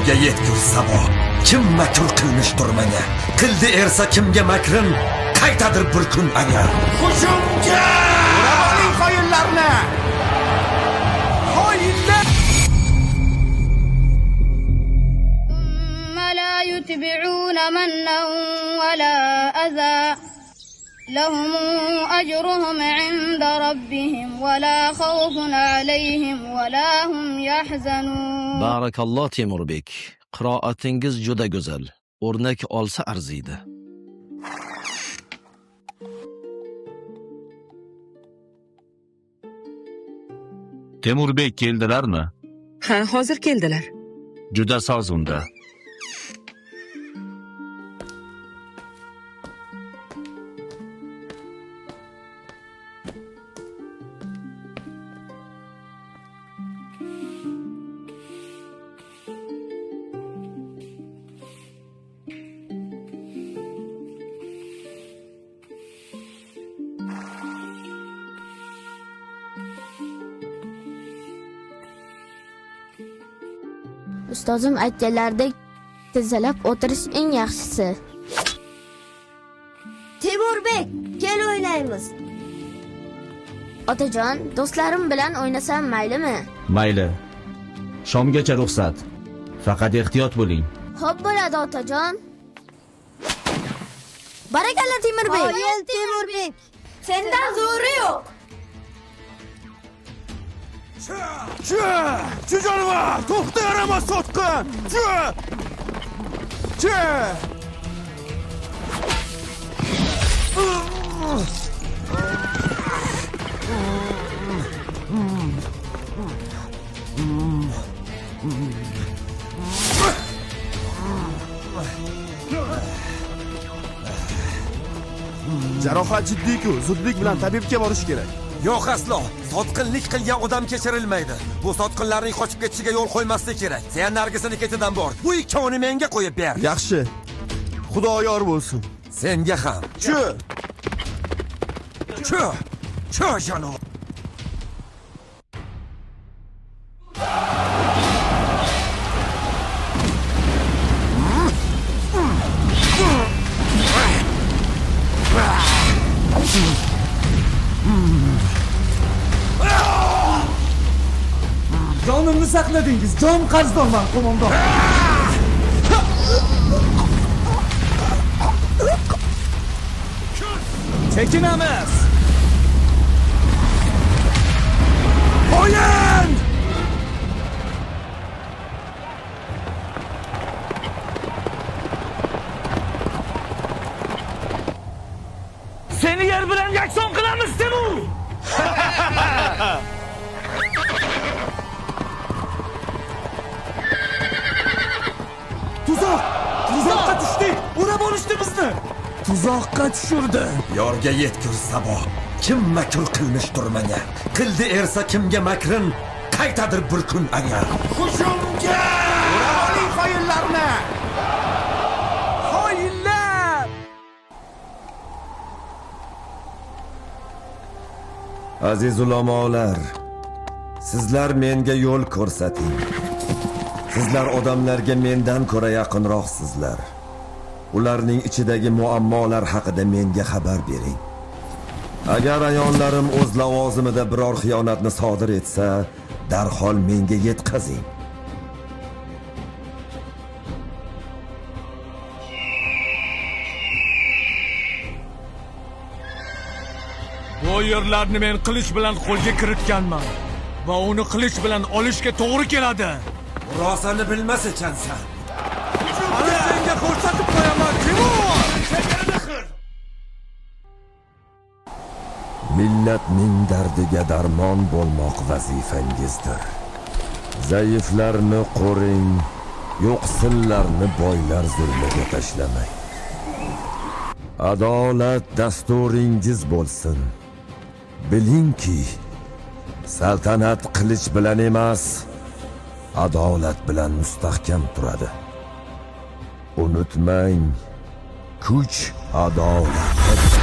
Yorga yetgur sabo, kim makr qilmish durmanga, qildi ersa kimga makrin, qaytadir bir kun agar. Hujumga! Uraning xoyinlarni! Xoyinlar! La yutbi'una mannan wala adha. لهم أجرهم عند ربهم ولا خوف عليهم ولا هم يحزنون. Barakalloh Temurbek. Qiroatingiz juda go'zal. O'rnak olsa arziydi. Temurbek keldilarmi? Ha, hozir keldilar. Juda soz unda. Ustozim aytganlaridek tizalab o'tirish eng yaxshisi. Temurbek, kel o'ynaymiz. Otajon, do'stlarim bilan o'ynasam maylimi? Mayli. Shomgacha ruxsat. Faqat ehtiyot bo'ling. Xo'p bo'ladi otajon. Barakalla Temurbek. Qoyil Temurbek. Sendan zo'ri yo'q. Chu jonivor, to'xta yaramas sotqin. Chu! Jarohat jiddiy-ku, zudlik bilan tabibga borish kerak. Yo'q aslo, sotqinlik qilgan odam kechirilmaydi. Bu sotqinlarning qochib ketishiga yo'l qo'ymaslik kerak. Sen nargisini ketidan bor. Bu ikkovini menga qo'yib ber. Yaxshi. Xudo yor bo'lsin. Senga ham. Chu janob. Jonimni saqladingiz, jon qarzdorman, qo'mondon. Chekinamiz. O'yin! Seni yer bilan yakson qilamiz, Temur. Tuzoqqa tushdik. Urab olishdi bizni. Tuzoqqa tushirdi. Yorga yetgur sabo, kim makr qilmish durmanga, qildi ersa kimga makrin, qaytadir bir kun agar. Hujumga! Uraning xoyinlarni! Xoyinlar! Aziz ulamolar, sizlar menga yo'l ko'rsating. Sizlar odamlarga mendan ko'ra yaqinroqsizlar. Ularning ichidagi muammolar haqida menga xabar bering. Agar ayonlarim o'z lavozimida biror xiyonatni sodir etsa, darhol menga yetkazing. Bu yerlarni men qilich bilan qo'lga kiritganman va uni qilich bilan olishga to'g'ri keladi. Rosani bilmas ekansan. Ana senga ko'rsatib qo'yaman, Timur. Millatning dardiga darmon bo'lmoq vazifangizdir. Zaiflarni qo'ring, yo'qsillarni boylar zulmiga tashlamang. Adolat dasturingiz bo'lsin. Bilingki, saltanat qilich bilan emas, adolat bilan mustahkam turadi. Unutmang, kuch adolatda.